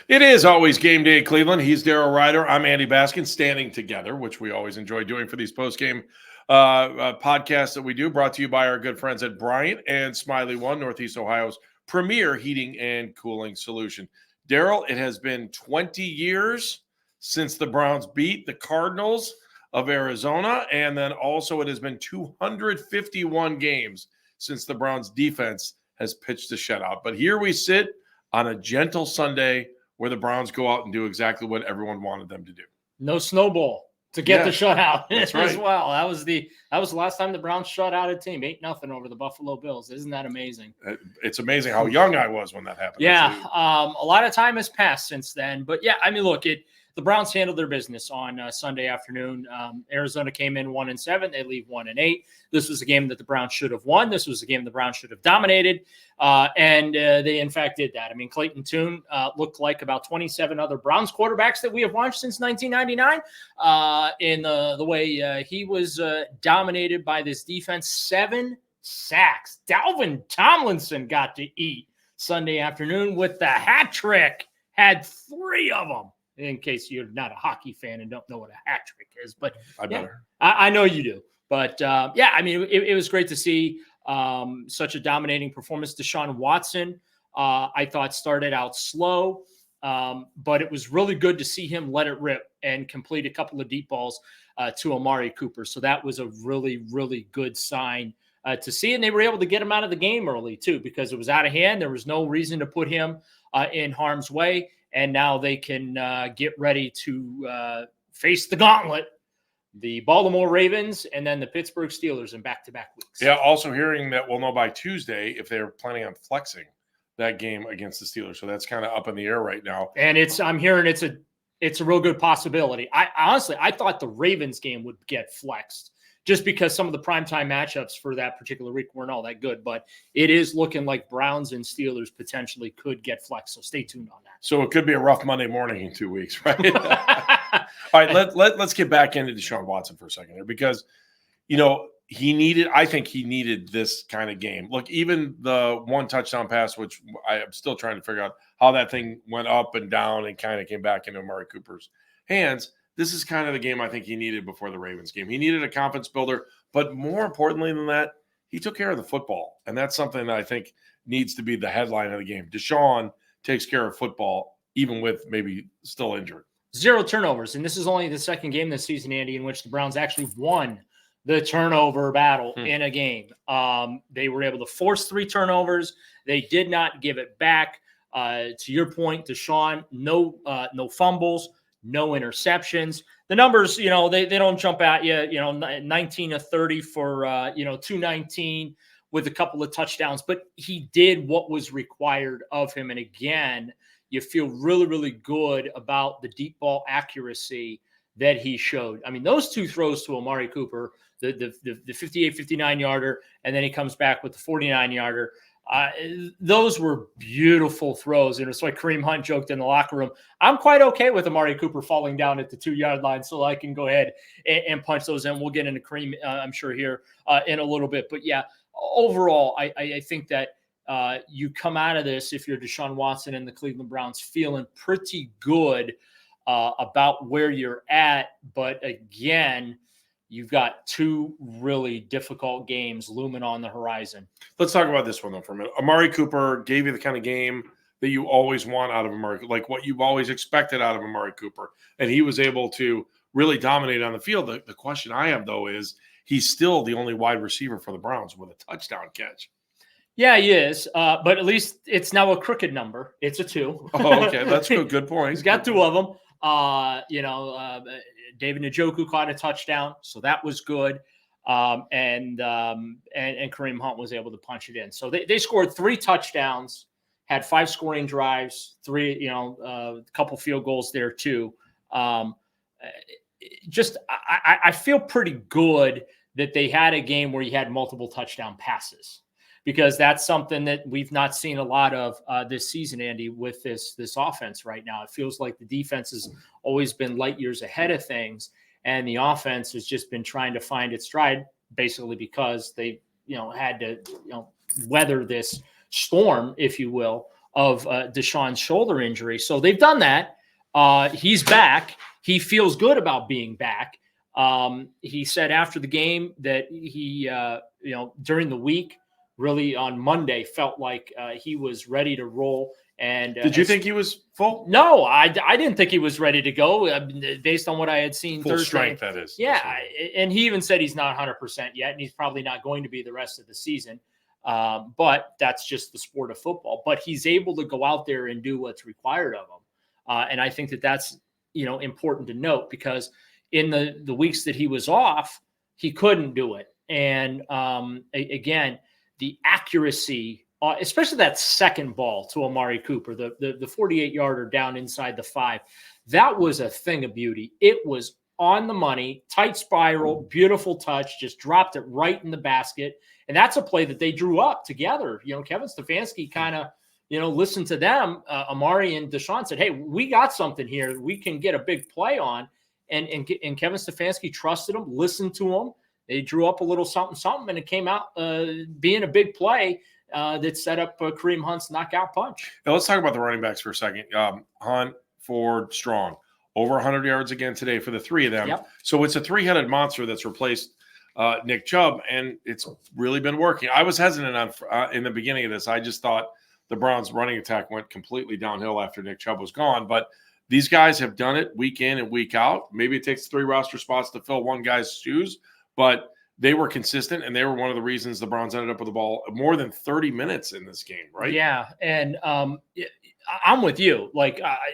It is always game day in Cleveland. He's Daryl Ruiter. I'm Andy Baskin, standing together, which we always enjoy doing for these post-game podcasts that we do, brought to you by our good friends at Bryant and Smiley One, Northeast Ohio's premier heating and cooling solution. Daryl, it has been 20 years since the Browns beat the Cardinals of Arizona, and then also it has been 251 games since the Browns defense has pitched a shutout. But here we sit on a gentle Sunday where the Browns go out and do exactly what everyone wanted them to do. No snowball to get the shutout that's right. as well. That was the last time the Browns shut out a team, 8-0 over the Buffalo Bills. Isn't that amazing? It's amazing how young I was when that happened. Yeah, a lot of time has passed since then. But yeah, I mean, look, the Browns handled their business on Sunday afternoon. Arizona came in 1-7. They leave 1-8. This was a game that the Browns should have won. This was a game the Browns should have dominated. And they, in fact, did that. I mean, Clayton Tune looked like about 27 other Browns quarterbacks that we have watched since 1999 in the way he was dominated by this defense. 7 sacks. Dalvin Tomlinson got to eat Sunday afternoon with the hat trick. Had 3 of them. In case you're not a hockey fan and don't know what a hat trick is, but I know you do. But yeah, I mean, it was great to see such a dominating performance. Deshaun Watson, I thought started out slow, but it was really good to see him let it rip and complete a couple of deep balls to Amari Cooper. So that was a really, really good sign to see. And they were able to get him out of the game early too, because it was out of hand. There was no reason to put him in harm's way. And now they can get ready to face the gauntlet, the Baltimore Ravens, and then the Pittsburgh Steelers in back-to-back weeks. Yeah, also hearing that we'll know by Tuesday if they're planning on flexing that game against the Steelers. So that's kind of up in the air right now. And I'm hearing it's a real good possibility. I thought the Ravens game would get flexed just because some of the primetime matchups for that particular week weren't all that good. But it is looking like Browns and Steelers potentially could get flexed. So stay tuned on that. So it could be a rough Monday morning in 2 weeks, right? All right, let's get back into Deshaun Watson for a second here because, you know, I think he needed this kind of game. Look, even the 1 touchdown pass, which I am still trying to figure out how that thing went up and down and kind of came back into Amari Cooper's hands. This is kind of the game I think he needed before the Ravens game. He needed a confidence builder, but more importantly than that, he took care of the football. And that's something that I think needs to be the headline of the game. Deshaun takes care of football, even with maybe still injured. 0 turnovers. And this is only the second game this season, Andy, in which the Browns actually won the turnover battle in a game. They were able to force 3 turnovers. They did not give it back. To your point, Deshaun, no fumbles, no interceptions. The numbers, you know, they don't jump at you, you know, 19 of 30 for, 219 with a couple of touchdowns, but he did what was required of him. And again, you feel really, really good about the deep ball accuracy that he showed. I mean, those 2 throws to Amari Cooper, the 58, 59 yarder, and then he comes back with the 49 yarder. Those were beautiful throws. And it's like Kareem Hunt joked in the locker room, I'm quite okay with Amari Cooper falling down at the 2-yard line so I can go ahead and punch those in. We'll get into Kareem, I'm sure, here in a little bit. But yeah, overall, I think that you come out of this, if you're Deshaun Watson and the Cleveland Browns, feeling pretty good about where you're at. But again, you've got 2 really difficult games looming on the horizon. Let's talk about this one, though, for a minute. Amari Cooper gave you the kind of game that you always want out of Amari, like what you've always expected out of Amari Cooper. And he was able to really dominate on the field. The question I have, though, is he's still the only wide receiver for the Browns with a touchdown catch. Yeah, he is. But at least it's now a crooked number. It's a 2. Oh, okay. That's good. Good point. He's got 2 of them. David Njoku caught a touchdown, so that was good. And Kareem Hunt was able to punch it in. So they scored 3 touchdowns, had 5 scoring drives, 3, a couple field goals there too. I feel pretty good that they had a game where you had multiple touchdown passes, because that's something that we've not seen a lot of this season, Andy, with this offense right now. It feels like the defense has always been light years ahead of things, and the offense has just been trying to find its stride, basically because they, had to, weather this storm, if you will, of Deshaun's shoulder injury. So they've done that. He's back. He feels good about being back. He said after the game that he, during the week, really on Monday, felt like he was ready to roll. And did you think he was full? No, I didn't think he was ready to go based on what I had seen full Thursday. Strength, that is. Yeah, and he even said he's not 100% yet, and he's probably not going to be the rest of the season. But that's just the sport of football. But he's able to go out there and do what's required of him. And I think that that's important to note, because in the weeks that he was off, he couldn't do it. And again, the accuracy, especially that second ball to Amari Cooper, the 48-yarder down inside the 5, that was a thing of beauty. It was on the money, tight spiral, beautiful touch, just dropped it right in the basket. And that's a play that they drew up together. Kevin Stefanski kind of, listened to them. Amari and Deshaun said, hey, we got something here we can get a big play on. And Kevin Stefanski trusted him, listened to him. They drew up a little something, and it came out being a big play that set up Kareem Hunt's knockout punch. Now let's talk about the running backs for a second. Hunt, Ford, Strong, over 100 yards again today for the three of them. Yep. So it's a three-headed monster that's replaced Nick Chubb, and it's really been working. I was hesitant on in the beginning of this. I just thought the Browns' running attack went completely downhill after Nick Chubb was gone, but these guys have done it week in and week out. Maybe it takes 3 roster spots to fill one guy's shoes, but they were consistent, and they were one of the reasons the Browns ended up with the ball more than 30 minutes in this game, right? Yeah, and I'm with you.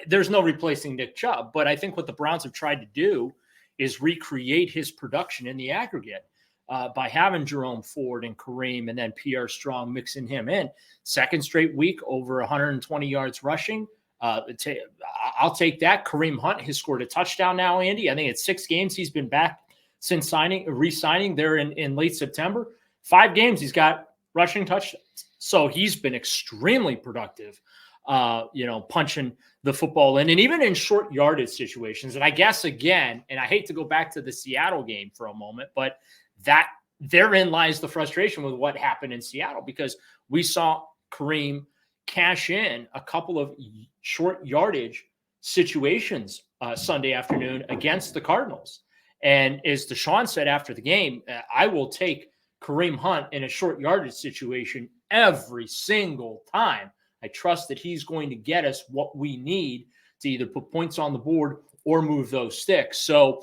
There's no replacing Nick Chubb, but I think what the Browns have tried to do is recreate his production in the aggregate by having Jerome Ford and Kareem and then Pierre Strong mixing him in. Second straight week, over 120 yards rushing. I'll take that. Kareem Hunt has scored a touchdown now, Andy. I think it's 6 games he's been back since re-signing there in late September. 5 games he's got rushing touchdowns. So he's been extremely productive, punching the football in, and even in short yardage situations. And I guess, again, and I hate to go back to the Seattle game for a moment, but that therein lies the frustration with what happened in Seattle, because we saw Kareem cash in a couple of short yardage situations Sunday afternoon against the Cardinals. And as Deshaun said after the game, I will take Kareem Hunt in a short yardage situation every single time. I trust that he's going to get us what we need to either put points on the board or move those sticks. So,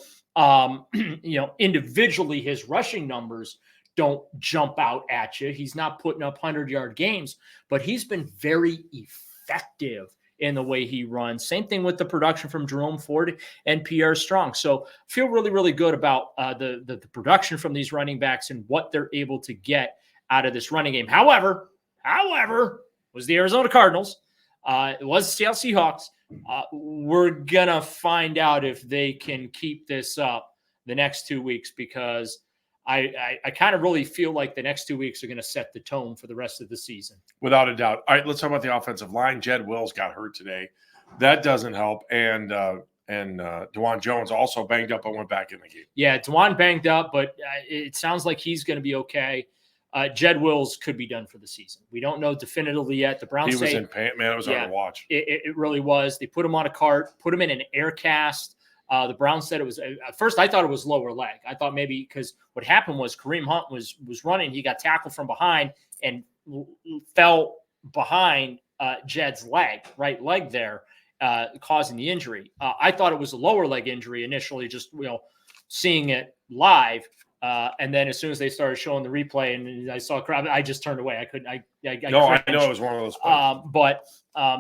individually, his rushing numbers don't jump out at you. He's not putting up 100-yard games, but he's been very effective in the way he runs. Same thing with the production from Jerome Ford and Pierre Strong. So feel really, really good about the production from these running backs and what they're able to get out of this running game. However, it was the Arizona Cardinals. It was the Seattle Seahawks. We're going to find out if they can keep this up the next 2 weeks, because I kind of really feel like the next 2 weeks are going to set the tone for the rest of the season. Without a doubt. All right, let's talk about the offensive line. Jed Wills got hurt today. That doesn't help. And DeJuan Jones also banged up and went back in the game. Yeah, DeJuan banged up, but it sounds like he's going to be okay. Jed Wills could be done for the season. We don't know definitively yet. The Browns say in pain. Man, it was hard to watch. It really was. They put him on a cart, put him in an air cast. The Browns said it was at first. I thought it was lower leg. I thought maybe because what happened was Kareem Hunt was running. He got tackled from behind and fell behind Jed's right leg there, causing the injury. I thought it was a lower leg injury initially, just seeing it live. And then as soon as they started showing the replay and I saw a crowd, I just turned away. I couldn't. I know it was one of those plays. But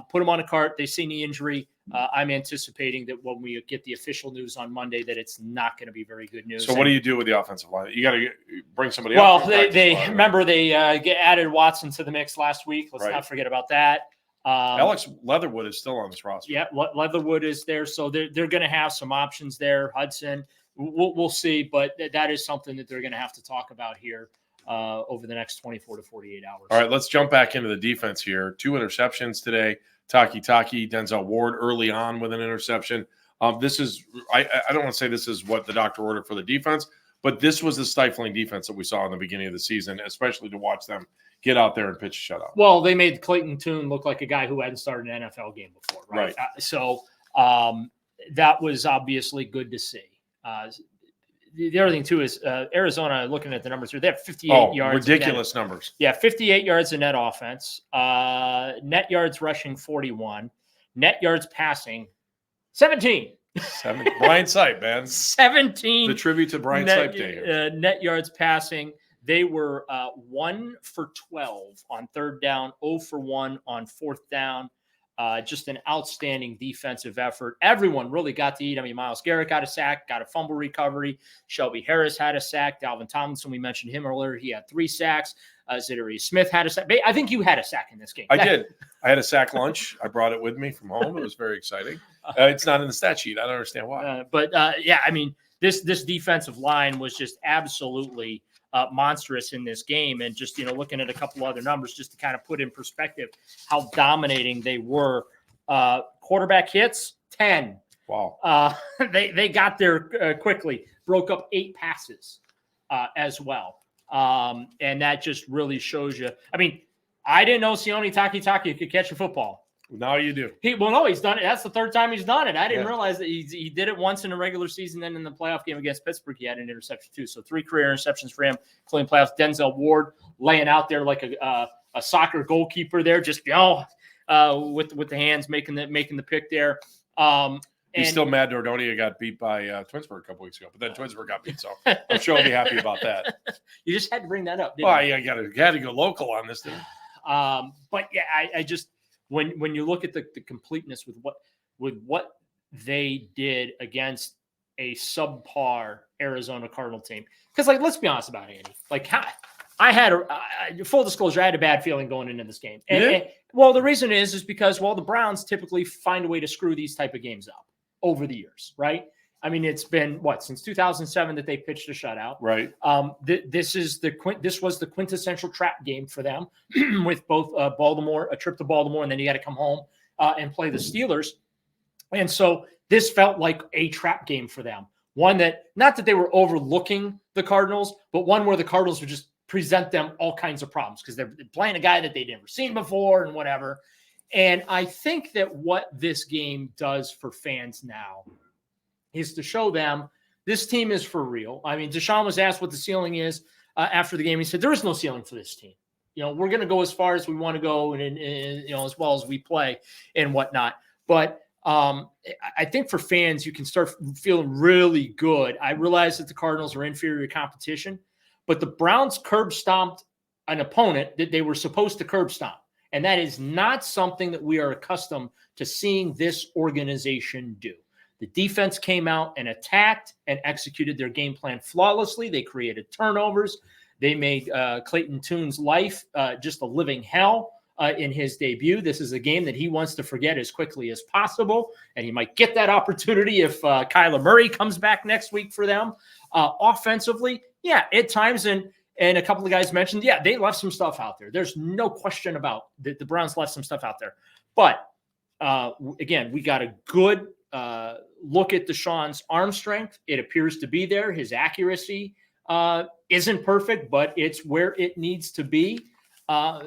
put him on a cart. They seen the injury. I'm anticipating that when we get the official news on Monday, that it's not going to be very good news. So what do you do with the offensive line? You got to bring somebody up. Well, they remember they added Watson to the mix last week. Let's not forget about that. Alex Leatherwood is still on this roster. Yeah, Leatherwood is there. So they're going to have some options there. Hudson. We'll see, but that is something that they're going to have to talk about here over the next 24 to 48 hours. All right, let's jump back into the defense here. 2 interceptions today. Taki, Denzel Ward early on with an interception. This is I don't want to say this is what the doctor ordered for the defense, but this was the stifling defense that we saw in the beginning of the season, especially to watch them get out there and pitch a shutout. Well, they made Clayton Tune look like a guy who hadn't started an NFL game before, right? That was obviously good to see. The other thing, too, is Arizona, looking at the numbers here, they have 58 yards. Ridiculous numbers. Yeah, 58 yards of net offense. Net yards rushing 41. Net yards passing 17. Brian Sipe, man. 17. The tribute to Brian Sipe Day here. Net yards passing. They were 1 for 12 on third down, 0 for 1 on fourth down. Just an outstanding defensive effort. Everyone really got to eat. I mean, Myles Garrett got a sack, got a fumble recovery. Shelby Harris had a sack. Dalvin Tomlinson, we mentioned him earlier. He had 3 sacks. Zachary Smith had a sack. I think you had a sack in this game. I did. I had a sack lunch. I brought it with me from home. It was very exciting. It's not in the stat sheet. I don't understand why. Yeah, I mean, this defensive line was just absolutely monstrous in this game. And just, looking at a couple other numbers just to kind of put in perspective how dominating they were. Quarterback hits, 10. Wow. They got there quickly, broke up 8 passes as well. And that just really shows you. I mean, I didn't know Sione Takitaki could catch a football. Now you do. He's done it. That's the 3rd time he's done it. I didn't realize that he did it once in the regular season. Then in the playoff game against Pittsburgh, he had an interception too. So 3 career interceptions for him, including playoffs. Denzel Ward laying out there like a soccer goalkeeper there, just with the hands making the pick there. He's still mad Dordonia got beat by Twinsburg a couple weeks ago, but then Twinsburg got beat, so I'm sure he'll be happy about that. You just had to bring that up, didn't you? You got to go local on this thing. But yeah, I just when you look at the completeness with what they did against a subpar Arizona Cardinal team, because let's be honest about it, Andy. I had full disclosure, I had a bad feeling going into this game, and the reason is because the Browns typically find a way to screw these type of games up over the years, right? I mean, it's been since 2007 that they pitched a shutout, right? This was the quintessential trap game for them, with both a trip to Baltimore, and then you got to come home and play the Steelers, and so this felt like a trap game for them. One that, not that they were overlooking the Cardinals, but one where the Cardinals would just present them all kinds of problems because they're playing a guy that they'd never seen before and whatever. And I think that what this game does for fans now is to show them this team is for real. I mean, Deshaun was asked what the ceiling is after the game. He said, there is no ceiling for this team. We're going to go as far as we want to go and as well as we play and whatnot. But I think for fans, you can start feeling really good. I realize that the Cardinals are inferior competition, but the Browns curb stomped an opponent that they were supposed to curb stomp. And that is not something that we are accustomed to seeing this organization do. The defense came out and attacked and executed their game plan flawlessly. They created turnovers. They made Clayton Tune's life just a living hell in his debut. This is a game that he wants to forget as quickly as possible, and he might get that opportunity if Kyler Murray comes back next week for them. Offensively, at times, and a couple of guys mentioned, they left some stuff out there. There's no question about the Browns left some stuff out there. But, again, we got a good look at Deshaun's arm strength. It appears to be there. His accuracy isn't perfect, but it's where it needs to be.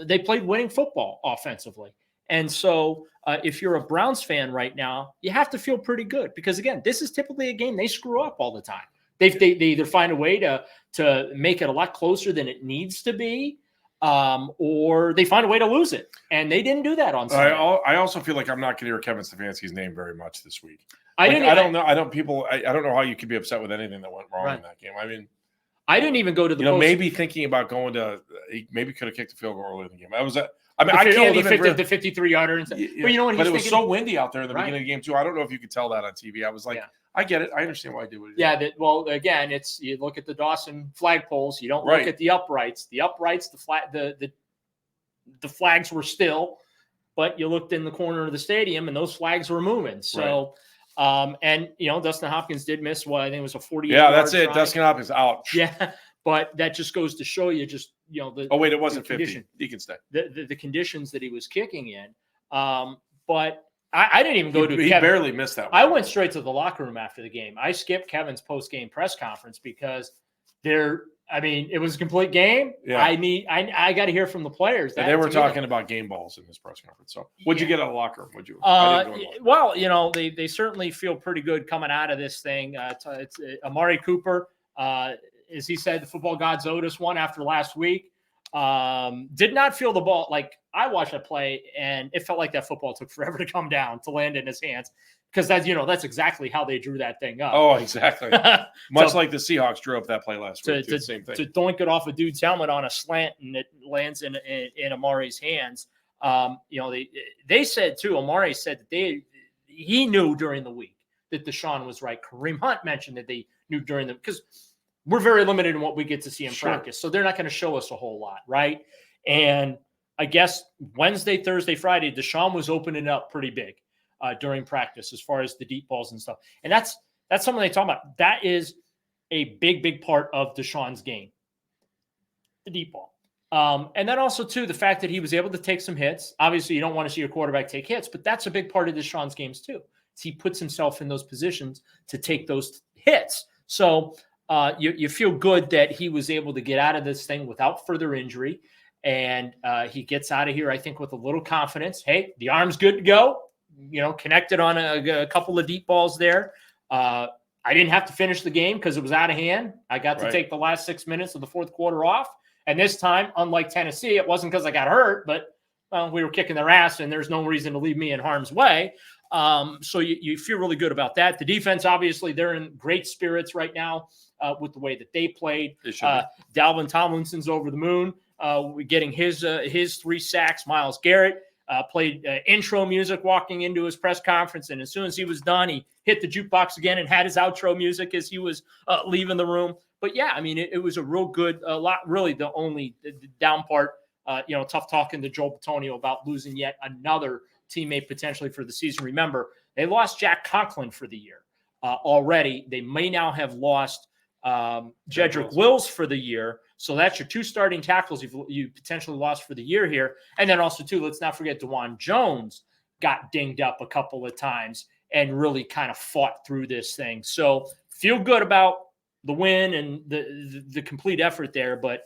They played winning football offensively. And so if you're a Browns fan right now, you have to feel pretty good because, again, this is typically a game they screw up all the time. They either find a way to make it a lot closer than it needs to be, or they find a way to lose it. And they didn't do that on Sunday. I also feel like I'm not going to hear Kevin Stefanski's name very much this week. I don't know how you could be upset with anything that went wrong in that game. I mean, I didn't even go to the maybe thinking about going to – maybe could have kicked the field goal earlier in the game. I can't even – the 53-yarder. But it was so windy out there in the beginning of the game, too. I don't know if you could tell that on TV. I was like, I get it. I understand why I did what he did. Again, it's you look at the Dawson flagpoles. You don't look at the uprights. The uprights, the flags were still, but you looked in the corner of the stadium, and those flags were moving. So – Dustin Hopkins did miss I think it was a 48. Yeah, that's it. Dustin Hopkins out. Yeah, but that just goes to show you it wasn't 50. He can stay. The conditions that he was kicking in. But I didn't even go to He barely missed that one. I went straight to the locker room after the game. I skipped Kevin's post-game press conference because I mean, it was a complete game. Yeah. I got to hear from the players. And they were talking about game balls in this press conference. So, what'd you get out of the locker room? What'd you? Well, you know, they certainly feel pretty good coming out of this thing. It's Amari Cooper, as he said, the football gods owed us one after last week. Did not feel the ball. Like, I watched that play, and it felt like that football took forever to come down to land in his hands. Because that's exactly how they drew that thing up. Oh, exactly. Much like the Seahawks drew up that play last week. Same thing. To doink it off a dude's helmet on a slant and it lands in Amari's hands. They said too. Amari said that he knew during the week that Deshaun was right. Kareem Hunt mentioned that they knew during because we're very limited in what we get to see in practice, so they're not going to show us a whole lot, right? And I guess Wednesday, Thursday, Friday, Deshaun was opening up pretty big. During practice, as far as the deep balls and stuff. And that's something they talk about. That is a big part of Deshaun's game, the deep ball. And then also, too, the fact that he was able to take some hits. Obviously, you don't want to see your quarterback take hits, but that's a big part of Deshaun's games, too. He puts himself in those positions to take those hits. So you feel good that he was able to get out of this thing without further injury. And he gets out of here, I think, with a little confidence. Hey, the arm's good to go. Connected on a couple of deep balls there. I didn't have to finish the game because it was out of hand. I got to take the last 6 minutes of the fourth quarter off. And this time, unlike Tennessee, it wasn't because I got hurt, but we were kicking their ass and there's no reason to leave me in harm's way. So you feel really good about that. The defense, obviously, they're in great spirits right now with the way that they played. Dalvin Tomlinson's over the moon. Getting his 3 sacks. Myles Garrett played intro music walking into his press conference, and as soon as he was done, he hit the jukebox again and had his outro music as he was leaving the room. But yeah, I mean, it was a real good lot. Really, the only down part, tough talking to Joel Bitonio about losing yet another teammate potentially for the season. Remember, they lost Jack Conklin for the year already. They may now have lost Jedrick Wills for the year. So that's your 2 starting tackles you potentially lost for the year here. And then also, too, let's not forget DeJuan Jones got dinged up a couple of times and really kind of fought through this thing. So feel good about the win and the complete effort there, but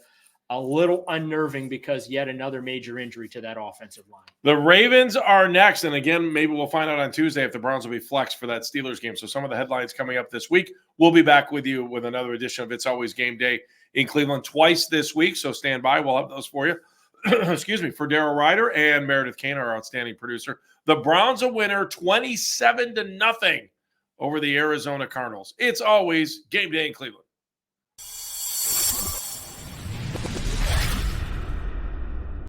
a little unnerving because yet another major injury to that offensive line. The Ravens are next. And again, maybe we'll find out on Tuesday if the Browns will be flexed for that Steelers game. So some of the headlines coming up this week. We'll be back with you with another edition of It's Always Game Day in Cleveland twice this week. So stand by. We'll have those for you. Excuse me. For Daryl Ruiter and Meredith Kane, our outstanding producer. The Browns a winner 27-0 over the Arizona Cardinals. It's always Game Day in Cleveland.